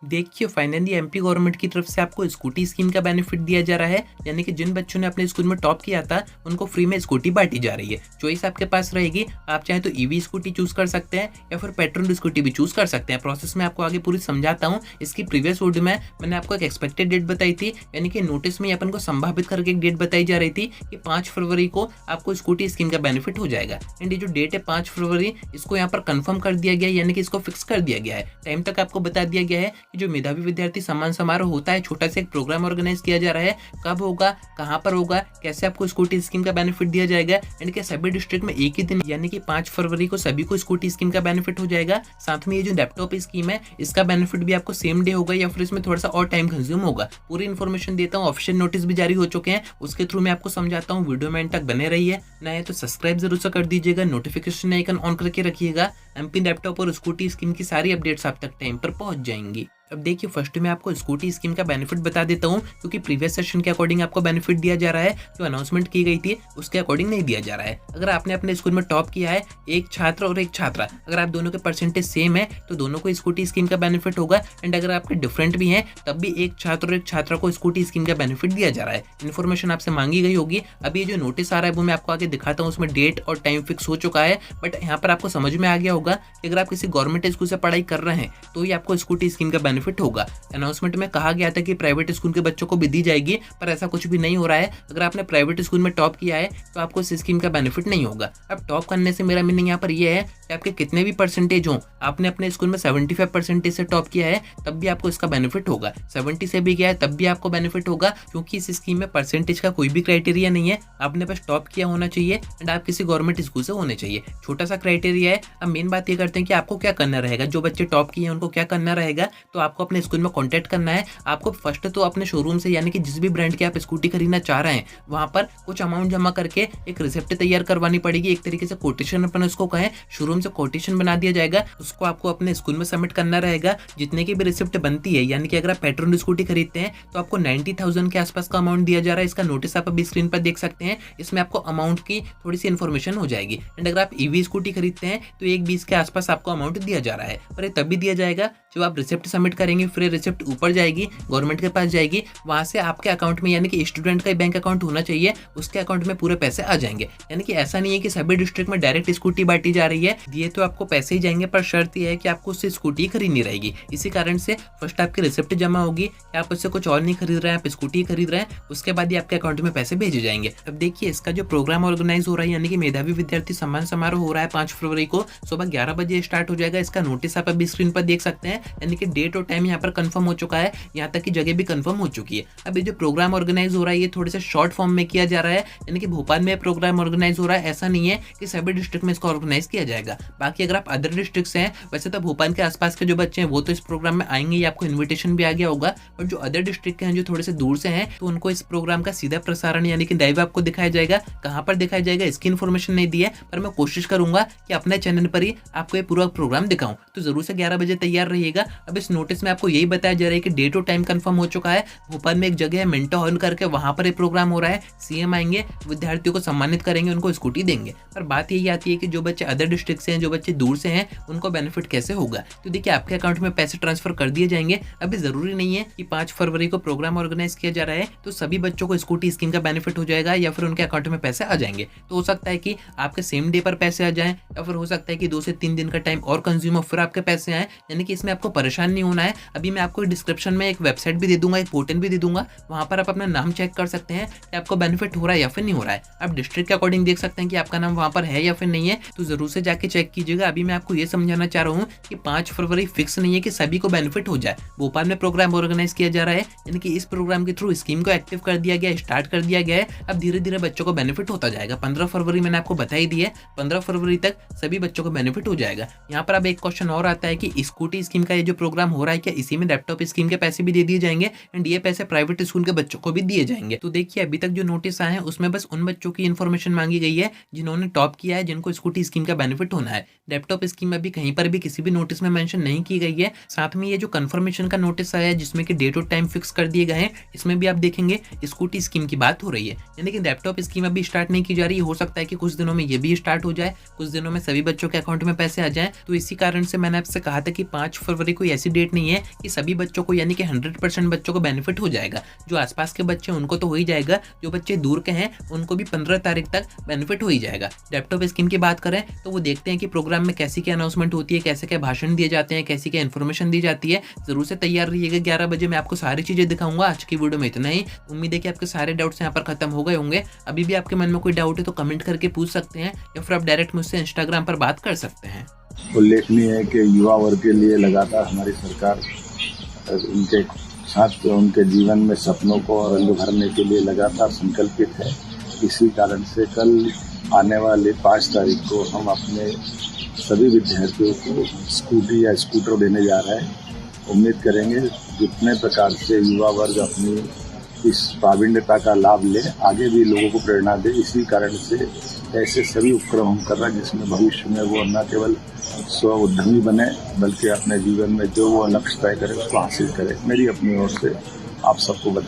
देखिए finally MP government की तरफ से आपको स्कूटी स्कीम का बेनिफिट दिया जा रहा है, यानी कि जिन बच्चों ने अपने स्कूल में टॉप किया था उनको फ्री में स्कूटी बांटी जा रही है। चॉइस आपके पास रहेगी, आप चाहें तो ईवी स्कूटी चूज कर सकते हैं या फिर पेट्रोल स्कूटी भी चूज कर सकते हैं। प्रोसेस में आपको आगे पूरी समझाता हूँ। इसकी प्रीवियस वीडियो में मैंने आपको एक एक्सपेक्टेड डेट बताई थी, यानी कि नोटिस में अपन को संभावित करके एक डेट बताई जा रही थी कि 5 फरवरी को आपको स्कूटी स्कीम का बेनिफिट हो जाएगा। एंड ये जो डेट है 5 फरवरी, इसको यहाँ पर कंफर्म कर दिया गया है, यानी कि इसको फिक्स कर दिया गया है। टाइम तक आपको बता दिया गया है कि जो मेधावी विद्यार्थी सम्मान समारोह होता है, छोटा सा एक प्रोग्राम ऑर्गेनाइज किया जा रहा है, कब होगा, कहां पर होगा, कैसे आपको स्कूटी स्कीम का बेनिफिट दिया जाएगा। एंड के सभी डिस्ट्रिक्ट में एक ही दिन यानी कि 5 फरवरी को सभी को स्कूटी स्कीम का बेनिफिट हो जाएगा। साथ में ये जो लैपटॉप स्कीम है, इसका बेनिफिट भी आपको सेम डे होगा या फिर इसमें थोड़ा सा और टाइम कंज्यूम होगा। पूरी इन्फॉर्मेशन देता हूँ। ऑफिशियल नोटिस भी जारी हो चुके हैं, उसके थ्रू मैं आपको समझाता हूँ। वीडियो में एंड तक बने रहिए। नए तो सब्सक्राइब जरूर से कर दीजिएगा, नोटिफिकेशन आइकन ऑन करके रखिएगा। एमपी लैपटॉप और स्कूटी स्कीम की सारी अपडेट्स आप तक टाइम पर पहुंच जाएंगी। अब देखिए फर्स्ट में आपको स्कूटी स्कीम का बेनिफिट बता देता हूँ, क्योंकि प्रीवियस सेशन के अकॉर्डिंग आपको बेनिफिट दिया जा रहा है, जो अनाउंसमेंट की गई थी उसके अकॉर्डिंग नहीं दिया जा रहा है। अगर आपने अपने स्कूल में टॉप किया है, एक छात्र और एक छात्रा, अगर आप दोनों के परसेंटेज सेम है तो दोनों को स्कूटी स्कीम का बेनिफिट होगा। एंड अगर आपके डिफरेंट भी हैं तब भी एक छात्र और एक छात्रा को स्कूटी स्कीम का बेनिफिट दिया जा रहा है। इन्फॉर्मेशन आपसे मांगी गई होगी। अभी ये जो नोटिस आ रहा है वो मैं आपको आगे दिखाता हूँ, उसमें डेट और टाइम फिक्स हो चुका है। बट यहाँ पर आपको समझ में आ गया होगा कि अगर आप किसी गवर्नमेंट स्कूल से पढ़ाई कर रहे हैं तो ही आपको स्कूटी स्कीम का बेनिफिट होगा। अनाउंसमेंट में कहा गया था कि प्राइवेट स्कूल के बच्चों को भी दी जाएगी, पर ऐसा कुछ भी नहीं हो रहा है। अगर आपने प्राइवेट स्कूल में टॉप किया है तो आपको इस स्कीम का बेनिफिट नहीं होगा। अब टॉप करने से मेरा मीनिंग यहाँ पर यह है कि आपके कितने भी परसेंटेज हो, आपने अपने स्कूल में 75 परसेंटेज से टॉप किया है तब भी आपको इसका बेनिफिट होगा। 70 से भी किया है तब भी आपको बेनिफिट होगा, क्योंकि इस स्कीम में परसेंटेज का कोई भी क्राइटेरिया नहीं है। आपने बस टॉप किया होना चाहिए एंड आप किसी गवर्नमेंट स्कूल से होने चाहिए। छोटा सा क्राइटेरिया है। अब मेन बात ये करते हैं कि आपको क्या करना रहेगा। जो बच्चे टॉप किए हैं उनको क्या करना रहेगा, तो आपको अपने स्कूल में कॉन्टैक्ट करना है। आपको फर्स्ट तो अपने शोरूम से, यानी कि जिस भी ब्रांड के आप स्कूटी खरीदना चाह रहे हैं, वहां पर कुछ अमाउंट जमा करके एक रिसिप्ट तैयार करवानी पड़ेगी। एक तरीके से कोटेशन अपन उसको कहें, शोरूम से कोटेशन बना दिया जाएगा, उसको आपको अपने स्कूल में सबमिट करना रहेगा। जितने की भी रिसिप्ट बनती है, यानी कि अगर आप पेट्रोल स्कूटी खरीदते हैं तो आपको 90,000 के आसपास का अमाउंट दिया जा रहा है। इसका नोटिस आप अभी स्क्रीन पर देख सकते हैं। इसमें आपको अमाउंट की थोड़ी सी इन्फॉर्मेशन हो जाएगी। एंड अगर आप ईवी स्कूटी खरीदते हैं तो 1,20 के आसपास आपको अमाउंट दिया जा रहा है, पर ये तभी दिया जाएगा जब आप रिसिप्ट सबमिट करेंगे। फिर रिसिप्ट ऊपर जाएगी, गवर्नमेंट के पास जाएगी, वहां से आपके अकाउंट में, यानी कि स्टूडेंट का बैंक अकाउंट होना चाहिए, उसके अकाउंट में पूरे पैसे आ जाएंगे। यानी कि ऐसा नहीं है कि सभी डिस्ट्रिक्ट में डायरेक्ट स्कूटी बांटी जा रही है। दिए तो आपको पैसे ही जाएंगे, पर शर्त यह है कि आपको उससे स्कूटी खरीदनी रहेगी। इसी कारण से फर्स्ट आपकी रिसिप्ट जमा होगी कि आप उससे कुछ और नहीं खरीद रहे हैं, आप स्कूटी खरीद रहे हैं, उसके बाद ही आपके अकाउंट में पैसे भेजे जाएंगे। अब देखिए इसका जो प्रोग्राम ऑर्गेनाइज हो रहा है, यानी कि मेधावी विद्यार्थी सम्मान समारोह हो रहा है 5 फरवरी को सुबह 11 बजे स्टार्ट हो जाएगा। इसका नोटिस आप अभी स्क्रीन पर देख सकते हैं, यानी कि डेट और टाइम यहाँ पर कंफर्म हो चुका है, यहाँ तक की जगह भी कंफर्म हो चुकी है। अब ये जो प्रोग्राम ऑर्गेनाइज हो रहा है ये थोड़े से शॉर्ट फॉर्म में किया जा रहा है, यानी कि भोपाल में प्रोग्राम ऑर्गेनाइज हो रहा है। ऐसा नहीं है कि सभी डिस्ट्रिक्ट में इसको ऑर्गेनाइज किया जाएगा। बाकी अगर आप अदर डिस्ट्रिक्ट से हैं, वैसे तो भोपाल के आसपास के जो बच्चे हैं वो तो इस प्रोग्राम में आएंगे, ये आपको इन्विटेशन भी आ गया होगा। और जो अदर डिस्ट्रिक्ट के हैं, जो थोड़े से दूर से हैं, तो उनको इस प्रोग्राम का सीधा प्रसारण यानी कि लाइव आपको दिखाया जाएगा। कहाँ पर दिखाया जाएगा इसकी इन्फॉर्मेशन नहीं दी है, पर मैं कोशिश करूंगा कि अपने चैनल पर ही आपको ये पूरा प्रोग्राम दिखाऊं। तो जरूर से 11 बजे तैयार रहिएगा। अब इस नोटिस में आपको यही बताया जा रहा है कि डेट और टाइम कंफर्म हो चुका है। भोपाल में एक जगह है मिंटो हॉल करके, वहां पर एक प्रोग्राम हो रहा है। सीएम आएंगे, विद्यार्थियों को सम्मानित करेंगे, उनको स्कूटी देंगे। पर बात यही आती है कि जो बच्चे अदर डिस्ट्रिक्ट से हैं, जो बच्चे दूर से हैं, उनको बेनिफिट कैसे होगा। तो देखिए आपके अकाउंट में पैसे ट्रांसफर कर दिए जाएंगे। अभी जरूरी नहीं है कि 5 फरवरी को प्रोग्राम ऑर्गेनाइज किया जा रहा है तो सभी बच्चों को स्कूटी स्कीम का बेनिफिट हो जाएगा या फिर उनके अकाउंट में पैसे आ जाएंगे। तो हो सकता है कि आपके सेम डे पर पैसे आ जाएं, या फिर हो सकता है कि 2 से 3 दिन का टाइम और कंज्यूम हो फिर आपके पैसे आए। यानी कि इसमें आपको परेशान नहीं होना है। अभी मैं आपको डिस्क्रिप्शन में एक वेबसाइट भी दे दूंगा, एक पोर्टल भी दे दूंगा, वहां पर आप अपना नाम चेक कर सकते हैं कि आपको बेनिफिट हो रहा है या फिर नहीं हो रहा है। आप डिस्ट्रिक्ट के अकॉर्डिंग देख सकते हैं कि आपका नाम वहां पर है या फिर नहीं है, तो जरूर से जाके चेक कीजिएगा। अभी मैं आपको ये समझाना चाह रहा हूँ कि 5 फरवरी फिक्स नहीं है कि सभी को बेनिफिट हो जाए। भोपाल में प्रोग्राम ऑर्गेनाइज किया जा रहा है, यानी कि इस प्रोग्राम के थ्रू स्कीम को एक्टिव कर दिया गया, स्टार्ट कर दिया गया है। अब धीरे धीरे बच्चों को बेनिफिट होता जाएगा। 15 फरवरी मैंने आपको बताई दी है, 15 फरवरी तक सभी बच्चों को बेनिफिट हो जाएगा। यहाँ पर अब एक क्वेश्चन और आता है कि स्कूटी स्कीम का ये जो प्रोग्राम हो रहा है, क्या इसी में लैपटॉप स्कीम के पैसे भी दे दिए जाएंगे एंड ये पैसे प्राइवेट स्कूल के बच्चों को भी दिए जाएंगे। तो देखिए अभी तक जो नोटिस आए हैं उसमें बस उन बच्चों की इन्फॉर्मेशन मांगी गई है जिन्होंने टॉप किया है, जिनको स्कूटी स्कीम का बेनिफिट होना है। लैपटॉप स्कीम अभी कहीं पर भी किसी भी नोटिस में मेंशन नहीं की गई है। साथ में ये जो कंफर्मेशन का नोटिस आया है जिसमें कि डेट और टाइम फिक्स कर दिए गए हैं, इसमें भी आप देखेंगे स्कूटी स्कीम की बात हो रही है। यानी कि लैपटॉप स्कीम अभी स्टार्ट नहीं की जा रही है। हो सकता है कि कुछ दिनों में ये भी स्टार्ट हो जाए, कुछ दिनों में सभी बच्चों के अकाउंट में पैसे आ जाएं। तो इसी कारण से मैंने आपसे कहा था कि 5 फरवरी फरवरी कोई ऐसी डेट नहीं है कि सभी बच्चों को यानी कि 100% बच्चों को बेनिफिट हो जाएगा। जो आसपास के बच्चे हैं उनको तो हो ही जाएगा, जो बच्चे दूर के हैं उनको भी 15 तारीख तक बेनिफिट हो ही जाएगा। लैपटॉप स्कीम की बात करें तो वो देखते हैं कि प्रोग्राम में कैसी क्या अनाउंसमेंट होती है, कैसे क्या भाषण दिए जाते हैं, कैसी क्या इन्फॉर्मेशन दी जाती है। जरूर से तैयार रहिएगा, 11 बजे मैं आपको सारी चीजें दिखाऊंगा। आज की वीडियो में इतना ही। उम्मीद है कि आपके सारे डाउट्स यहाँ पर खत्म हो गए होंगे। अभी भी आपके मन में कोई डाउट है तो कमेंट करके पूछ सकते हैं या फिर आप डायरेक्ट मुझसे इंस्टाग्राम पर बात कर सकते हैं। उल्लेखनीय है कि युवा वर्ग के लिए लगातार हमारी सरकार उनके साथ उनके जीवन में सपनों को रंग भरने के लिए लगातार संकल्पित है। इसी कारण से कल आने वाले 5 तारीख को हम अपने सभी विद्यार्थियों को स्कूटी या स्कूटर देने जा रहे हैं। उम्मीद करेंगे जितने प्रकार से युवा वर्ग अपनी इस प्रावीण्यता का लाभ ले, आगे भी लोगों को प्रेरणा दे। इसी कारण से ऐसे सभी उपक्रम हम कर रहे हैं जिसमें भविष्य में वो न केवल स्व उद्यमी बने बल्कि अपने जीवन में जो वो लक्ष्य तय करे उसको हासिल करे। मेरी अपनी ओर से आप सबको बधाई।